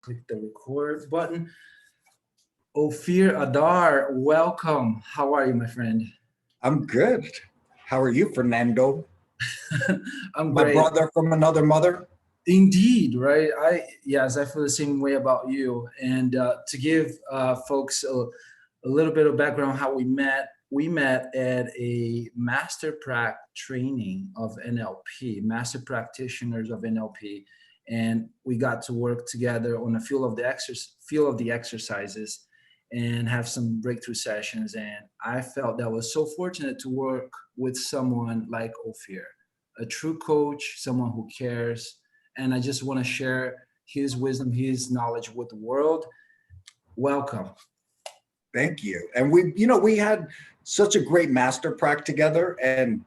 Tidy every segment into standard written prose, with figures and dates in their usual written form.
click the record button. Ophir, Adar, welcome. How are you, my friend? I'm good. How are you, Fernando? I'm My great. brother from another mother? Indeed, right? Yes, I feel the same way about you. And to give folks a little bit of background how we met at a master prac training of NLP, master practitioners of NLP, and we got to work together on a few of the exercises and have some breakthrough sessions. And I felt that I was so fortunate to work with someone like Ophir, a true coach, someone who cares. And I just want to share his wisdom, his knowledge with the world. Welcome. Thank you. And we had such a great master prac together, and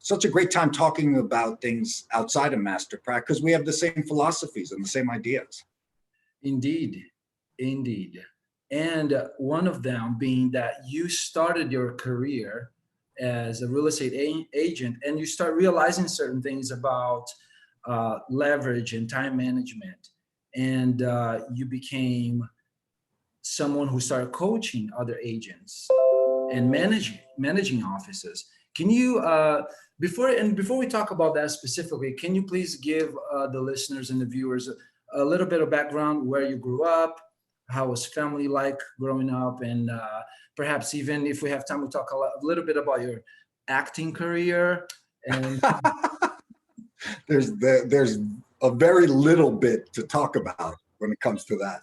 such a great time talking about things outside of master prac because we have the same philosophies and the same ideas. Indeed. And one of them being that you started your career as a real estate agent, and you start realizing certain things about leverage and time management, and you became someone who started coaching other agents and managing offices. Can you before we talk about that specifically, can you please give the listeners and the viewers a little bit of background, where you grew up, how was family like growing up, and perhaps even if we have time, we'll talk a little bit about your acting career. And there's a very little bit to talk about when it comes to that.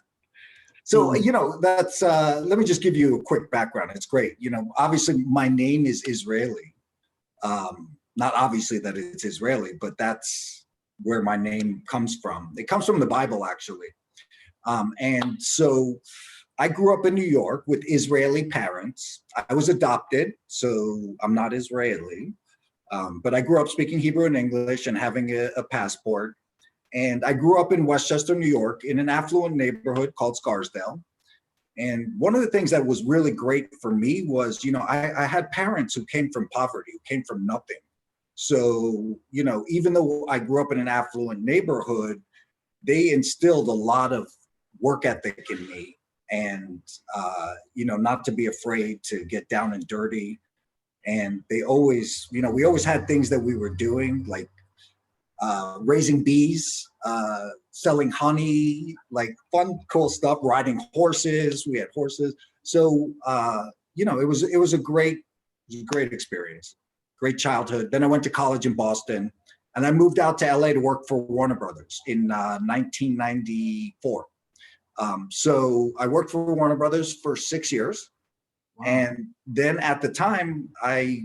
So, that's, let me just give you a quick background. It's great. Obviously my name is Israeli. Not obviously that it's Israeli, but that's where my name comes from. It comes from the Bible, actually. And so I grew up in New York with Israeli parents. I was adopted, so I'm not Israeli. But I grew up speaking Hebrew and English and having a passport. And I grew up in Westchester, New York, in an affluent neighborhood called Scarsdale. And one of the things that was really great for me was, I had parents who came from poverty, who came from nothing. So, even though I grew up in an affluent neighborhood, they instilled a lot of work ethic in me, and, not to be afraid to get down and dirty. And they always, we always had things that we were doing, like raising bees, selling honey, like fun, cool stuff, riding horses. We had horses. So, it was a great experience, great childhood. Then I went to college in Boston, and I moved out to LA to work for Warner Brothers in 1994. So I worked for Warner Brothers for 6 years. Wow. And then at the time,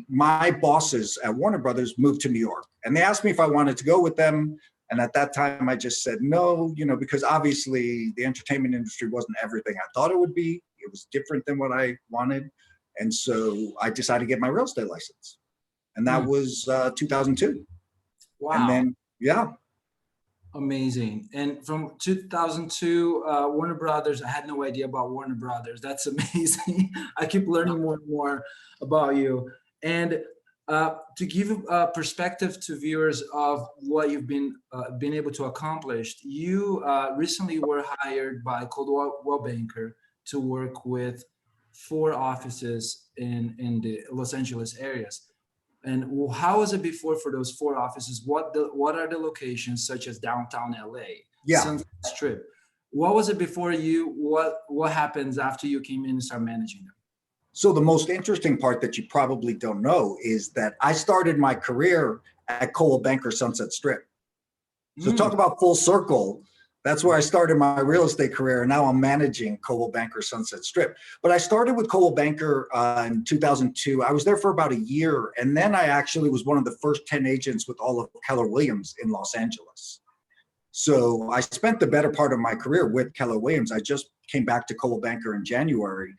my bosses at Warner Brothers moved to New York, and they asked me if I wanted to go with them. And at that time, I just said no, because obviously the entertainment industry wasn't everything I thought it would be. It was different than what I wanted. And so I decided to get my real estate license. And that was 2002. Wow. And then, yeah. Amazing. And from 2002, Warner Brothers, I had no idea about Warner Brothers. That's amazing. I keep learning more and more about you. And to give a perspective to viewers of what you've been able to accomplish, you recently were hired by Coldwell Banker to work with 4 offices in the Los Angeles areas. And how was it before for those 4 offices? What are the locations, such as downtown LA, Sunset Strip? What was it before you? What happens after you came in and started managing them? So the most interesting part that you probably don't know is that I started my career at Coldwell Banker Sunset Strip. So talk about full circle. That's where I started my real estate career, and now I'm managing Coldwell Banker Sunset Strip. But I started with Coldwell Banker in 2002. I was there for about a year, and then I actually was one of the first 10 agents with all of Keller Williams in Los Angeles. So I spent the better part of my career with Keller Williams. I just came back to Coldwell Banker in January.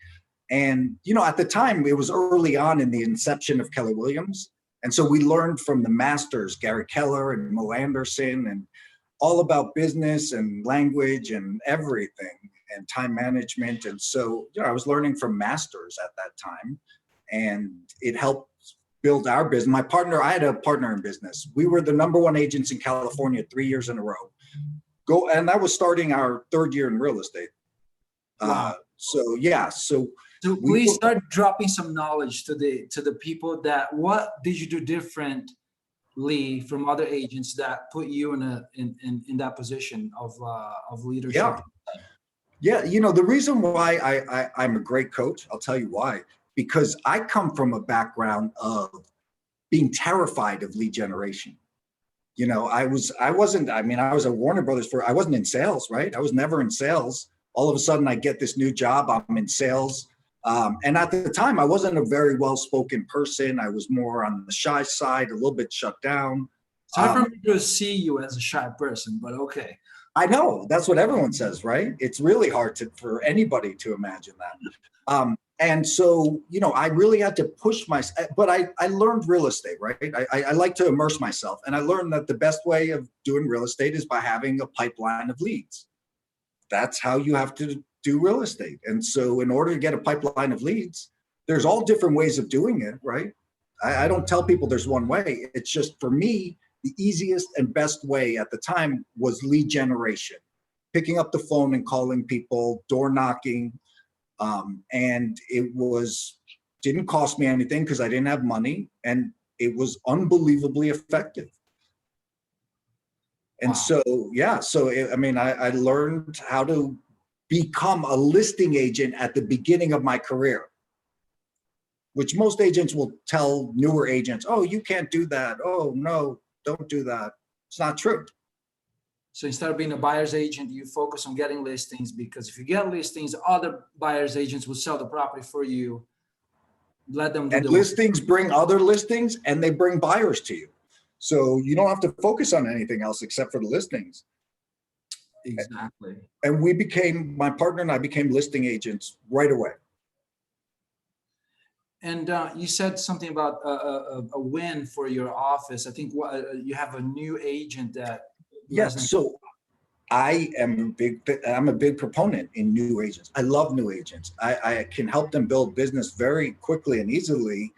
And, at the time, it was early on in the inception of Keller Williams. And so we learned from the masters, Gary Keller and Mo Anderson, and all about business and language and everything and time management. And so, I was learning from masters at that time, and it helped build our business. I had a partner in business. We were the #1 agents in California 3 years in a row. go, and that was starting our third year in real estate. Wow. So yeah, so So we please were, start dropping some knowledge to the people that what did you do differently from other agents that put you in in that position of leadership? yeah, yeah. You know, the reason why I'm a great coach, I'll tell you why, because I come from a background of being terrified of lead generation. You know, I wasn't, I mean, I was at Warner Brothers I wasn't in sales, right? I was never in sales. All of a sudden I get this new job, I'm in sales. And at the time I wasn't a very well-spoken person. I was more on the shy side, a little bit shut down. It's hard for me to see you as a shy person, but okay. I know that's what everyone says, right? It's really hard for anybody to imagine that. And so, you know, I really had to push myself, but I learned real estate, right? I like to immerse myself. And I learned that the best way of doing real estate is by having a pipeline of leads. That's how you have to do real estate. And so in order to get a pipeline of leads, there's all different ways of doing it, right? I don't tell people there's one way. It's just, for me, the easiest and best way at the time was lead generation, picking up the phone and calling people, door knocking. And it didn't cost me anything because I didn't have money, and it was unbelievably effective. And Wow. so, yeah, so I mean, I learned how to become a listing agent at the beginning of my career, which most agents will tell newer agents, oh, you can't do that. Oh, no, don't do that. It's not true. So instead of being a buyer's agent, you focus on getting listings, because if you get listings, other buyer's agents will sell the property for you. Let them do And the work. listings bring other listings, and they bring buyers to you. So you don't have to focus on anything else except for the listings. Exactly. And my partner and I became listing agents right away. And you said something about a win for your office. I think you have a new agent that. Yeah, so I'm a big proponent in new agents. I love new agents. I can help them build business very quickly and easily.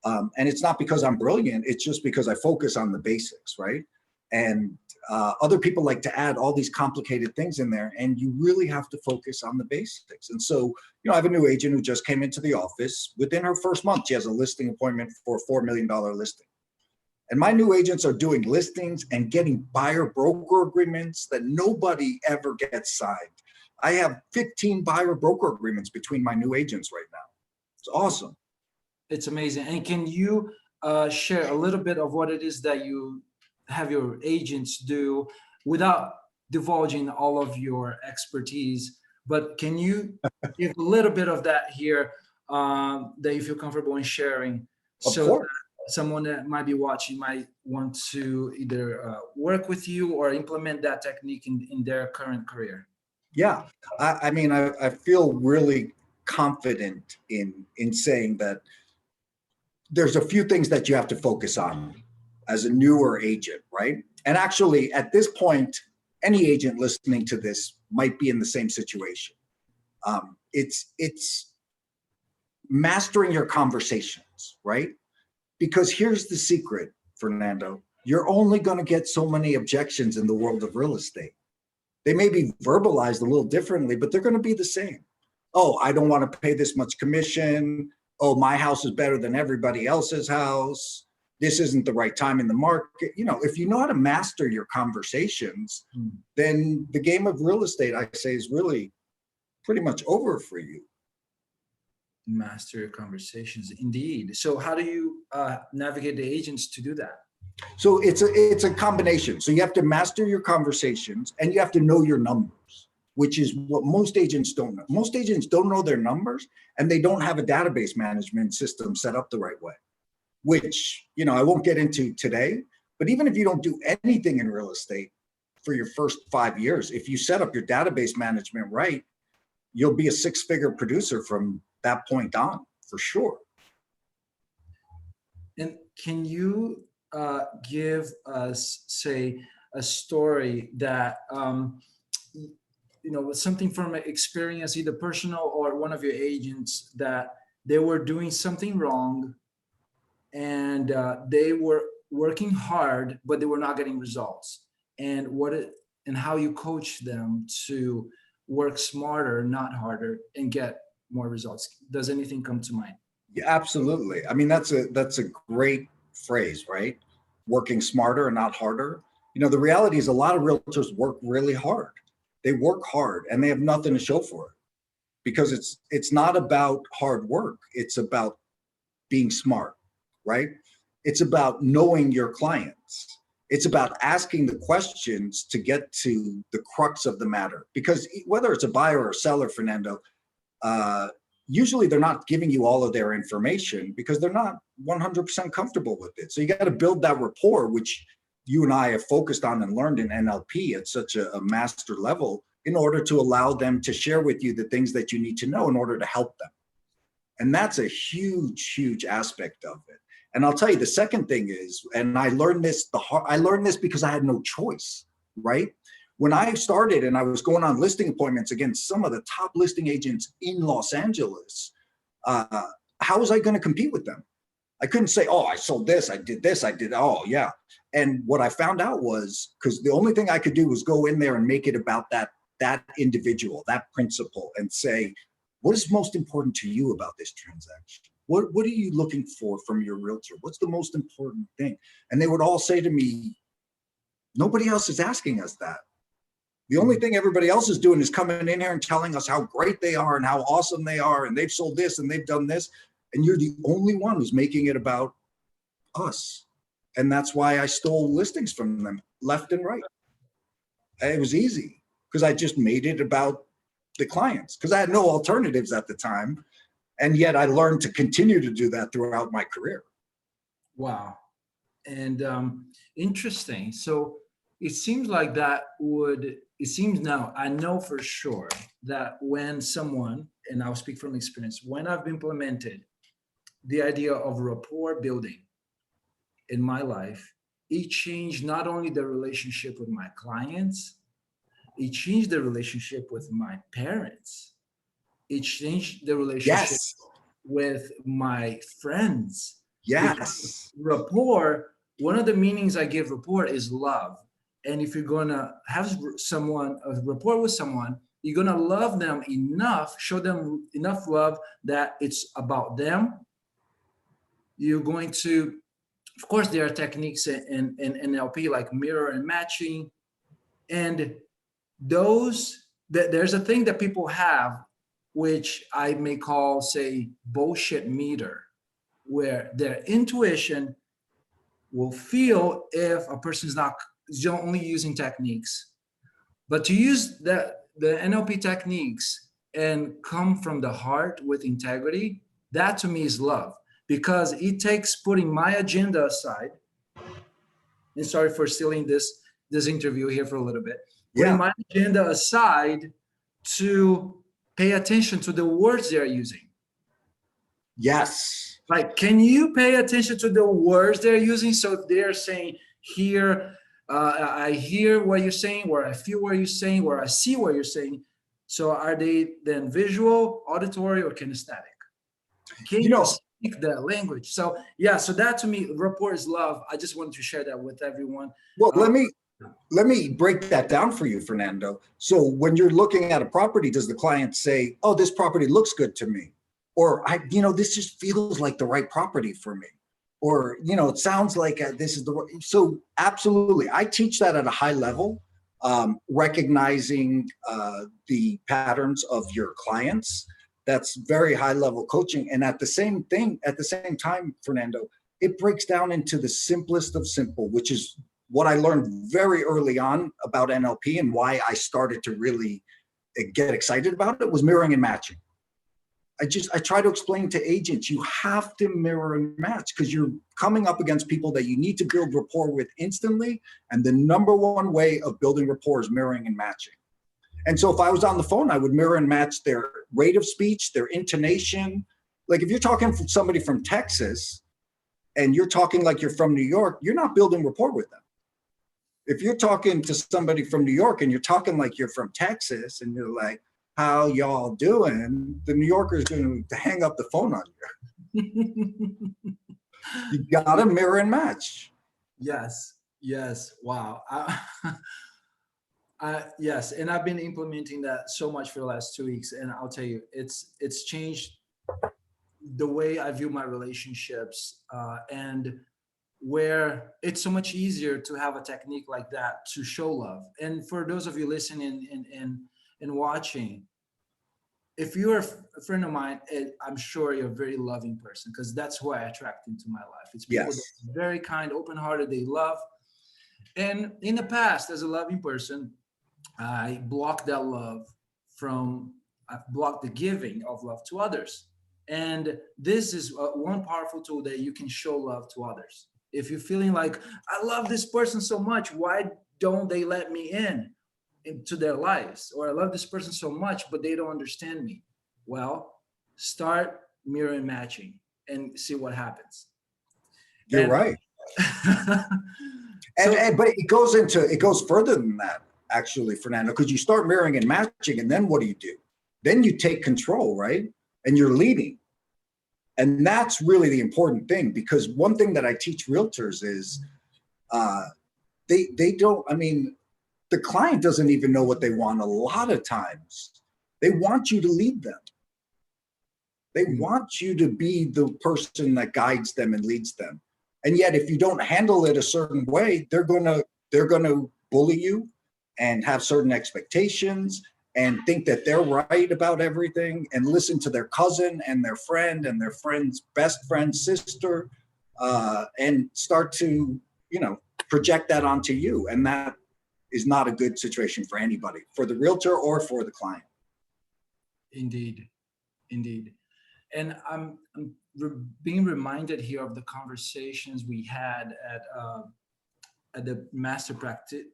And it's not because I'm brilliant. It's just because I focus on the basics, right? And other people like to add all these complicated things in there, and you really have to focus on the basics. And so, you know, I have a new agent who just came into the office. Within her first month, she has a listing appointment for a $4 million listing. And my new agents are doing listings and getting buyer broker agreements that nobody ever gets signed. I have 15 buyer broker agreements between my new agents right now. It's awesome. It's amazing. And can you share a little bit of what it is that you have your agents do, without divulging all of your expertise? But can you give a little bit of that here that you feel comfortable in sharing? Of So course. someone that might be watching might want to either work with you or implement that technique in their current career. Yeah, I mean, I feel really confident in saying that there's a few things that you have to focus on as a newer agent, right? And actually, at this point, any agent listening to this might be in the same situation. It's mastering your conversations, right? Because here's the secret, Fernando. You're only going to get so many objections in the world of real estate. They may be verbalized a little differently, but they're going to be the same. Oh, I don't want to pay this much commission. Oh, my house is better than everybody else's house. This isn't the right time in the market. You know, if you know how to master your conversations, then the game of real estate, I say, is really pretty much over for you. Master your conversations, indeed. So how do you navigate the agents to do that? So it's a combination. So you have to master your conversations, and you have to know your numbers, which is what most agents don't know. Most agents don't know their numbers, and they don't have a database management system set up the right way, which, you know, I won't get into today. But even if you don't do anything in real estate for your first 5 years, if you set up your database management right, you'll be a six-figure producer from that point on, for sure. And can you give us, say, a story that you know, something from experience, either personal or one of your agents, that they were doing something wrong and they were working hard, but they were not getting results? And and how you coach them to work smarter, not harder, and get more results. Does anything come to mind? Yeah, absolutely. I mean, that's a great phrase, right? Working smarter and not harder. You know, the reality is a lot of realtors work really hard. They work hard and they have nothing to show for it because it's not about hard work. It's about being smart, right? It's about knowing your clients. It's about asking the questions to get to the crux of the matter. Because whether it's a buyer or a seller, Fernando, uh, usually they're not giving you all of their information because they're not 100% comfortable with it. So you got to build that rapport, which you and I have focused on and learned in NLP at such a master level in order to allow them to share with you the things that you need to know in order to help them. And that's a huge, huge aspect of it. And I'll tell you, the second thing is, and I learned this, I learned this because I had no choice, right? When I started and I was going on listing appointments against some of the top listing agents in Los Angeles, how was I going to compete with them? I couldn't say, oh, I sold this, I did this, I did, oh, yeah. And what I found out was, because the only thing I could do was go in there and make it about that individual, that principal, and say, what is most important to you about this transaction? What are you looking for from your realtor? What's the most important thing? And they would all say to me, nobody else is asking us that. The only thing everybody else is doing is coming in here and telling us how great they are and how awesome they are, and they've sold this and they've done this. And you're the only one who's making it about us. And that's why I stole listings from them left and right. It was easy because I just made it about the clients because I had no alternatives at the time. And yet I learned to continue to do that throughout my career. Wow. And interesting. So it seems like it seems now, I know for sure that when someone, and I'll speak from experience, when I've implemented the idea of rapport building in my life, it changed not only the relationship with my clients, it changed the relationship with my parents. It changed the relationship Yes. with my friends. Because Yes. rapport, one of the meanings I give rapport is love. And if you're going to have a rapport with someone, you're going to love them enough, show them enough love that it's about them. You're going to, of course, there are techniques in NLP like mirror and matching. And there's a thing that people have, which I may call, say, bullshit meter, where their intuition will feel if a person is only using techniques. But to use the NLP techniques and come from the heart with integrity, that to me is love, because it takes putting my agenda aside. And sorry for stealing this interview here for a little bit. Putting Yeah. my agenda aside to pay attention to the words they're using. Yes. Like, can you pay attention to the words they're using? So they're saying here, I hear what you're saying, where I feel what you're saying, where I see what you're saying. So are they then visual, auditory, or kinesthetic? Can You you know, speak that language? So yeah, so that to me, rapport is love. I just wanted to share that with everyone. well, Uh, let me break that down for you, Fernando. So when you're looking at a property, does the client say, "Oh, this property looks good to me," or this just feels like the right property for me," or it sounds like this is the right. So absolutely, I teach that at a high level, recognizing the patterns of your clients. That's very high level coaching, and at the same time, Fernando, it breaks down into the simplest of simple, which is what I learned very early on about NLP and why I started to really get excited about it was mirroring and matching. I try to explain to agents, you have to mirror and match because you're coming up against people that you need to build rapport with instantly. And the number one way of building rapport is mirroring and matching. And so if I was on the phone, I would mirror and match their rate of speech, their intonation. Like if you're talking to somebody from Texas and you're talking like you're from New York, you're not building rapport with them. If you're talking to somebody from New York and you're talking like you're from Texas and you're like, how y'all doing? The New Yorker is going to hang up the phone on you. You got to mirror and match. Yes. Wow. Yes, and I've been implementing that so much for the last 2 weeks, and I'll tell you, it's changed the way I view my relationships, and where it's so much easier to have a technique like that to show love. And for those of you listening and watching, if you're a friend of mine, I'm sure you're a very loving person, because that's who I attract into my life. It's people that Yes. are very kind, open-hearted, they love. And in the past, as a loving person, I blocked that love from, I've blocked the giving of love to others. And this is one powerful tool that you can show love to others. If you're feeling like, I love this person so much, why don't they let me in into their lives? Or I love this person so much, but they don't understand me. Well, start mirror and matching and see what happens. You're And right. so, But it goes further than that, actually, Fernando, because you start mirroring and matching, and then what do? Then you take control, right? And you're leading. And that's really the important thing, because one thing that I teach realtors is uh, they don't, I mean, the client doesn't even know what they want a lot of times. They want you to lead them. They want you to be the person that guides them and leads them. And yet, if you don't handle it a certain way, they're gonna bully you and have certain expectations and think that they're right about everything and listen to their cousin and their friend's best friend's sister, and start to, you know, project that onto you. And that is not a good situation for anybody, for the realtor or for the client. indeed, indeed. And I'm being reminded here of the conversations we had at the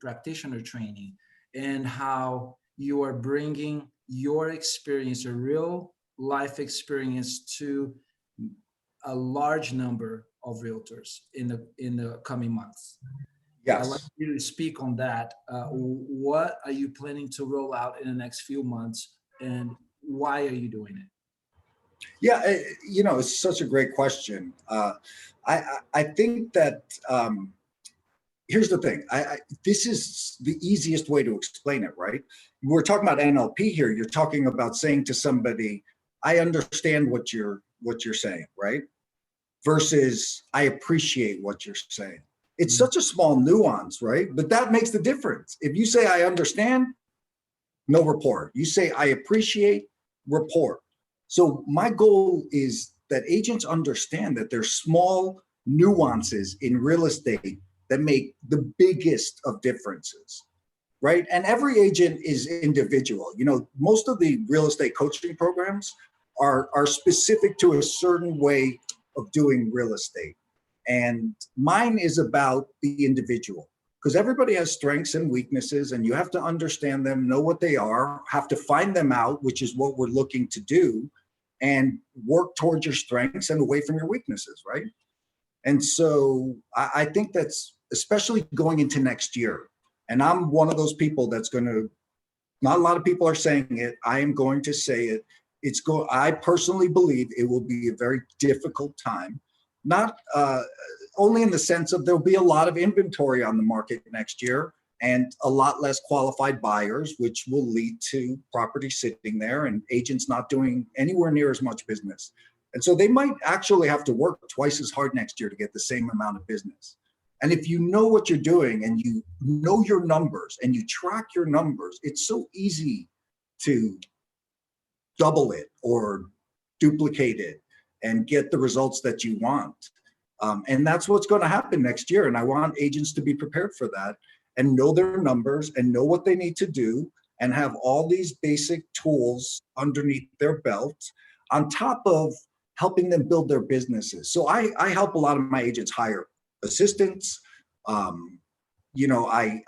practitioner training, and how you are bringing your experience, a real life experience, to a large number of realtors in the coming months. I'd like Yes. you to speak on that. What are you planning to roll out in the next few months, and why are you doing it? Yeah, you know, it's such a great question. I think that here's the thing. This is the easiest way to explain it, right? We're talking about NLP here. You're talking about saying to somebody, "I understand what you're saying," right? Versus, "I appreciate what you're saying." It's Mm, such a small nuance, right? But that makes the difference. If you say, "I understand," no rapport. You say, "I appreciate," rapport. So my goal is that agents understand that there's small nuances in real estate that make the biggest of differences, right? And every agent is individual. You know, most of the real estate coaching programs are specific to a certain way of doing real estate. And mine is about the individual, because everybody has strengths and weaknesses, and you have to understand them, know what they are, have to find them out, which is what we're looking to do, and work towards your strengths and away from your weaknesses, right? And so I think that's especially going into next year. And I'm one of those people that's going to, not a lot of people are saying it. I am going to say it. I personally believe it will be a very difficult time, not only in the sense of there'll be a lot of inventory on the market next year and a lot less qualified buyers, which will lead to property sitting there and agents not doing anywhere near as much business. And so they might actually have to work twice as hard next year to get the same amount of business. And if you know what you're doing and you know your numbers and you track your numbers, it's so easy to double it or duplicate it and get the results that you want. And that's what's going to happen next year. And I want agents to be prepared for that and know their numbers and know what they need to do and have all these basic tools underneath their belt on top of helping them build their businesses. So I help a lot of my agents hire assistants. Um, you know, I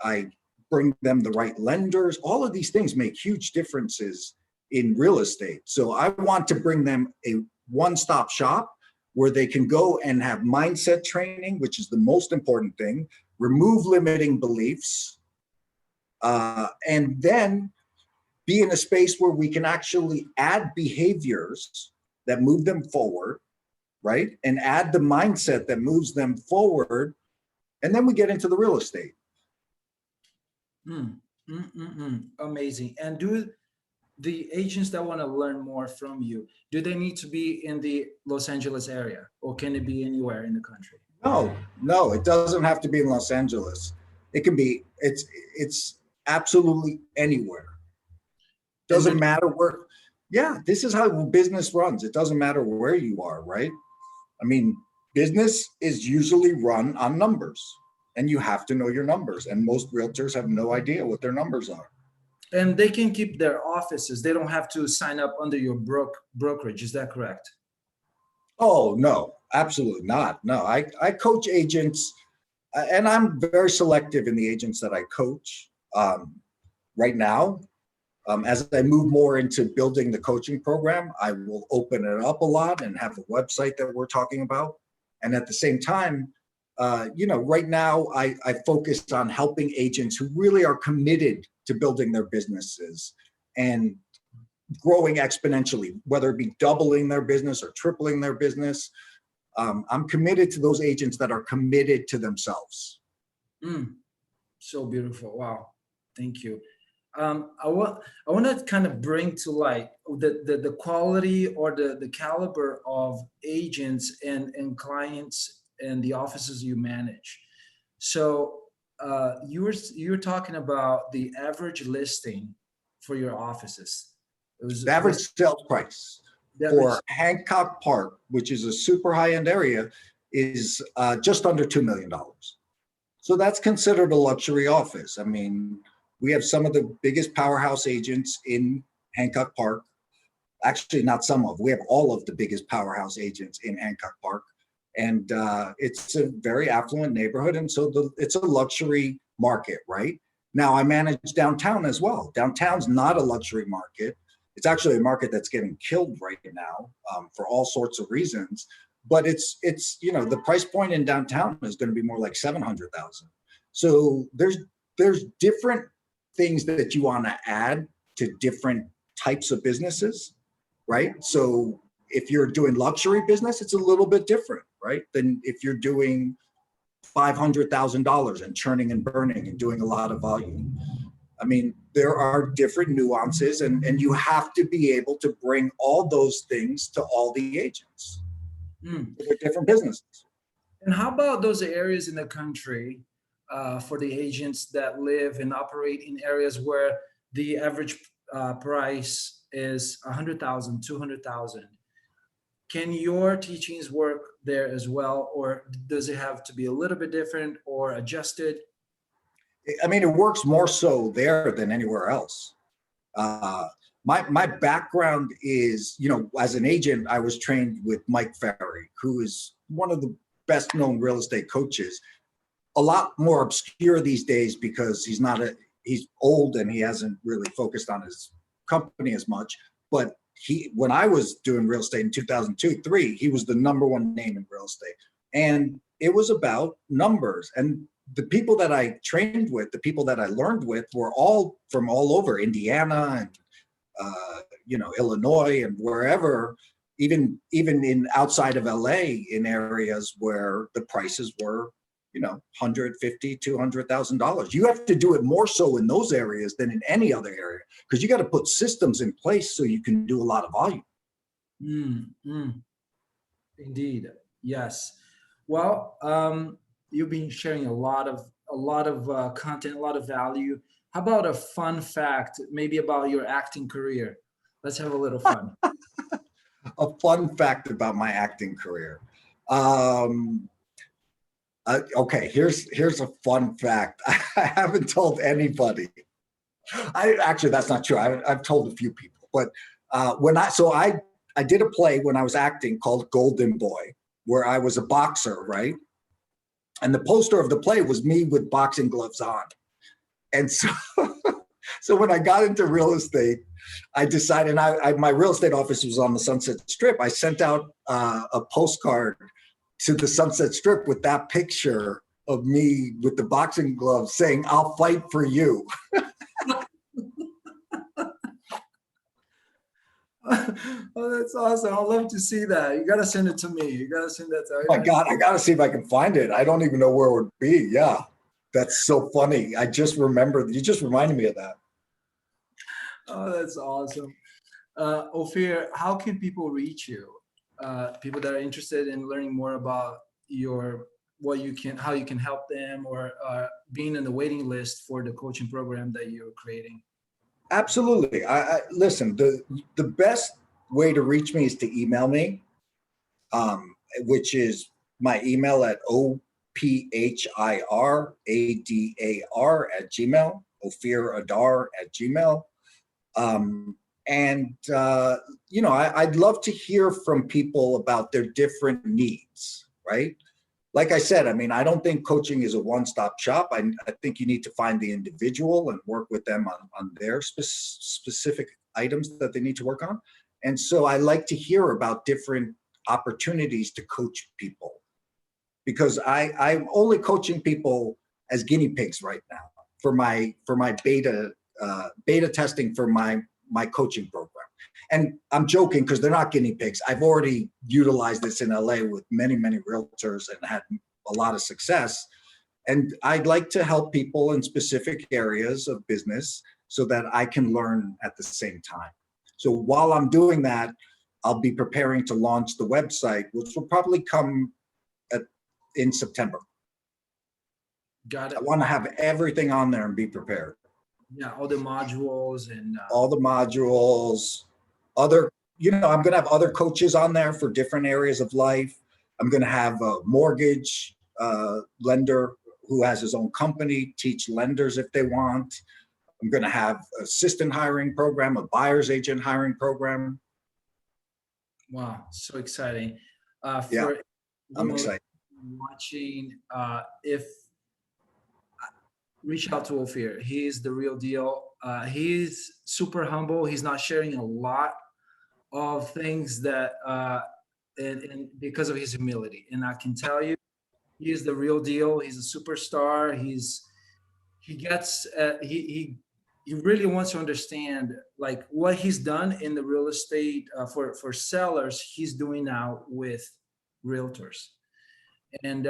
bring them the right lenders. All of these things make huge differences in real estate. So I want to bring them a one-stop shop where they can go and have mindset training, which is the most important thing, remove limiting beliefs, and then be in a space where we can actually add behaviors that move them forward, right? And add the mindset that moves them forward. And then we get into the real estate. mm. Amazing. And do the agents that want to learn more from you, do they need to be in the Los Angeles area, or can it be anywhere in the country? No, no, it doesn't have to be in Los Angeles. It can be, it's absolutely anywhere. And Doesn't matter where, yeah, this is how business runs. It doesn't matter where you are, right? I mean, business is usually run on numbers, and you have to know your numbers. And most realtors have no idea what their numbers are. they can keep their offices. They don't have to sign up under your brokerage. Is that correct? Oh, no, absolutely not. No, I coach agents, and I'm very selective in the agents that I coach right now. As I move more into building the coaching program, I will open it up a lot and have a website that we're talking about. And at the same time, right now I focus on helping agents who really are committed to building their businesses and growing exponentially, whether it be doubling their business or tripling their business. I'm committed to those agents that are committed to themselves. So beautiful. Wow. Thank you. I want to kind of bring to light the quality or the caliber of agents and clients and the offices you manage. So you were talking about the average listing for your offices. It was The average sales price the average. for Hancock Park, which is a super high-end area, is just under $2 million. So that's considered a luxury office. I mean, we have some of the biggest powerhouse agents in Hancock Park. Actually, not some of, we have all of the biggest powerhouse agents in Hancock Park. And it's a very affluent neighborhood. And so it's a luxury market, right? Now I manage downtown as well. Downtown's not a luxury market. It's actually a market that's getting killed right now for all sorts of reasons. But it's the price point in downtown is going to be more like 700,000. So there's different things that you want to add to different types of businesses, right? So if you're doing luxury business, it's a little bit different, right? Than if you're doing $500,000 and churning and burning and doing a lot of volume. I mean, there are different nuances, and you have to be able to bring all those things to all the agents. They're different businesses. And how about those areas in the country for the agents that live and operate in areas where the average price is 100,000, 200,000? Can your teachings work there as well, or does it have to be a little bit different or adjusted? I mean, it works more so there than anywhere else. My background is, as an agent, I was trained with Mike Ferry, who is one of the best known real estate coaches. A lot more obscure these days because he's old and he hasn't really focused on his company as much. But when I was doing real estate in 2002, 3, he was the #1 name in real estate. And it was about numbers. And the people that I trained with, the people that I learned with were all from all over Indiana and, Illinois and wherever, even in outside of LA, in areas where the prices were, $150,000, $200,000. You have to do it more so in those areas than in any other area, because you got to put systems in place so you can do a lot of volume. Indeed, yes. Well, you've been sharing a lot of content, a lot of value. How about a fun fact, maybe about your acting career? Let's have a little fun. A fun fact about my acting career. Okay, here's a fun fact. I haven't told anybody. Actually, that's not true. I've told a few people, but I did a play when I was acting called Golden Boy, where I was a boxer, right? And the poster of the play was me with boxing gloves on. And so, so when I got into real estate, I decided, my real estate office was on the Sunset Strip. I sent out a postcard to the Sunset Strip with that picture of me with the boxing gloves saying, "I'll fight for you." Oh, that's awesome. I'd love to see that. You got to send it to me. You got to send that to me. Oh my God, I got to see if I can find it. I don't even know where it would be. Yeah, That's so funny. I just remembered. You just reminded me of that. Oh, that's awesome. Ophir, how can people reach you? People that are interested in learning more about your how you can help them, or being on the waiting list for the coaching program that you're creating. Absolutely. I listen. The best way to reach me is to email me, which is my email at OPHIRADAR @gmail, Adar @gmail. And I'd love to hear from people about their different needs, right? Like I said, I mean, I don't think coaching is a one-stop shop. I think you need to find the individual and work with them on their specific items that they need to work on. And so I like to hear about different opportunities to coach people, because I'm only coaching people as guinea pigs right now for my beta testing for my coaching program. And I'm joking because they're not guinea pigs. I've already utilized this in LA with many realtors and had a lot of success. And I'd like to help people in specific areas of business so that I can learn at the same time. So while I'm doing that, I'll be preparing to launch the website, which will probably come in September. Got it. I want to have everything on there and be prepared. Yeah, all the modules and all the modules, I'm going to have other coaches on there for different areas of life. I'm going to have a mortgage lender who has his own company teach lenders if they want. I'm going to have assistant hiring program, a buyer's agent hiring program. wow, so exciting. Yeah, For I'm excited. watching, if reach out to Ophir. He's the real deal. He's super humble. He's not sharing a lot of things that, and because of his humility. And I can tell you, he is the real deal. He's a superstar. He really wants to understand like what he's done in the real estate for sellers. He's doing now with realtors. And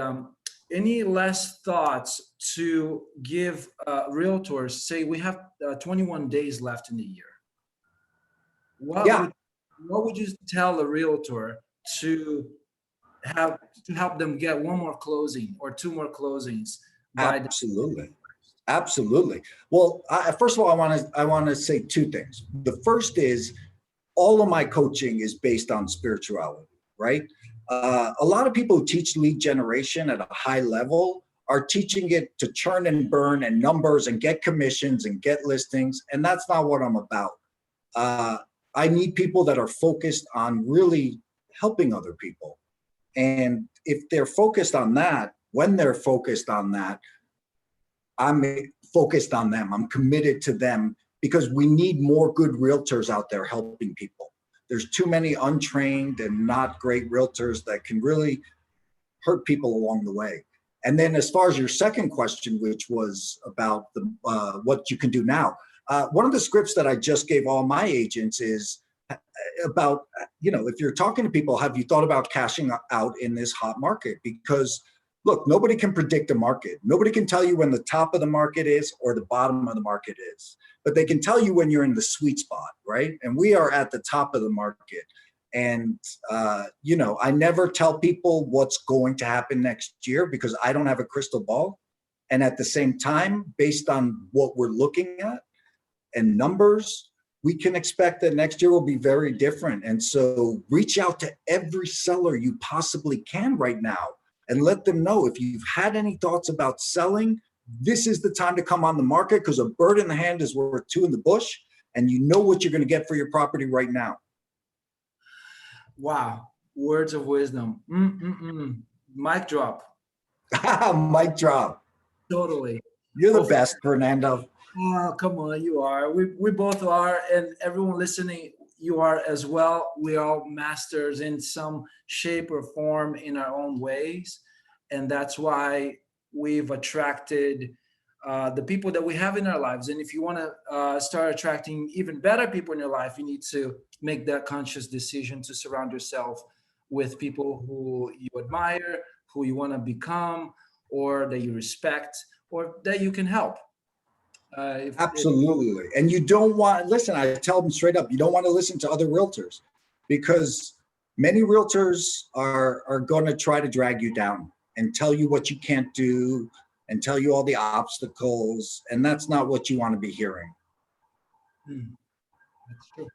any last thoughts to give realtors? Say we have 21 days left in the year. What would you tell a realtor to help them get one more closing or two more closings? Absolutely. Well, first of all, I want to say two things. The first is all of my coaching is based on spirituality, right? A lot of people who teach lead generation at a high level are teaching it to churn and burn and numbers and get commissions and get listings. And that's not what I'm about. I need people that are focused on really helping other people. And if they're focused on that, when they're focused on that, I'm focused on them. I'm committed to them because we need more good realtors out there helping people. There's too many untrained and not great realtors that can really hurt people along the way. And then as far as your second question, which was about what you can do now, one of the scripts that I just gave all my agents is about, if you're talking to people, have you thought about cashing out in this hot market? Because look, nobody can predict a market. Nobody can tell you when the top of the market is or the bottom of the market is, but they can tell you when you're in the sweet spot, right? And we are at the top of the market. And, I never tell people what's going to happen next year because I don't have a crystal ball. And at the same time, based on what we're looking at and numbers, we can expect that next year will be very different. And so reach out to every seller you possibly can right now and let them know if you've had any thoughts about selling, this is the time to come on the market because a bird in the hand is worth two in the bush, and you know what you're going to get for your property right now. Wow. Words of wisdom. Mic drop. Mic drop. Totally. You're the best, Fernando. Oh, come on, you are. We both are, and everyone listening, you are as well. We are all masters in some shape or form in our own ways, and that's why we've attracted the people that we have in our lives. And if you want to start attracting even better people in your life, you need to make that conscious decision to surround yourself with people who you admire, who you want to become, or that you respect, or that you can help. Absolutely. And you don't want, listen, I tell them straight up, you don't want to listen to other realtors because many realtors are going to try to drag you down and tell you what you can't do and tell you all the obstacles. And that's not what you want to be hearing. That's true.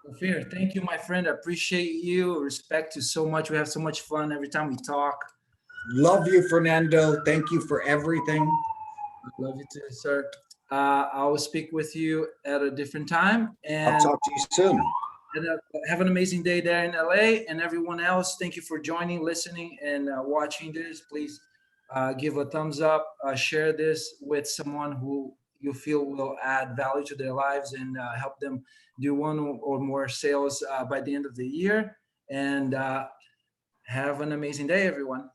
Ophir, thank you, my friend. I appreciate you. Respect you so much. We have so much fun every time we talk. Love you, Fernando. Thank you for everything. Love you too, sir. I will speak with you at a different time. And I'll talk to you soon. And, have an amazing day there in LA. And everyone else, thank you for joining, listening, and watching this. Please give a thumbs up, share this with someone who you feel will add value to their lives and help them do one or more sales by the end of the year. And have an amazing day, everyone.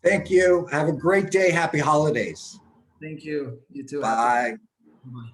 Thank you. Have a great day. Happy holidays. Thank you. You too. Bye. Bye.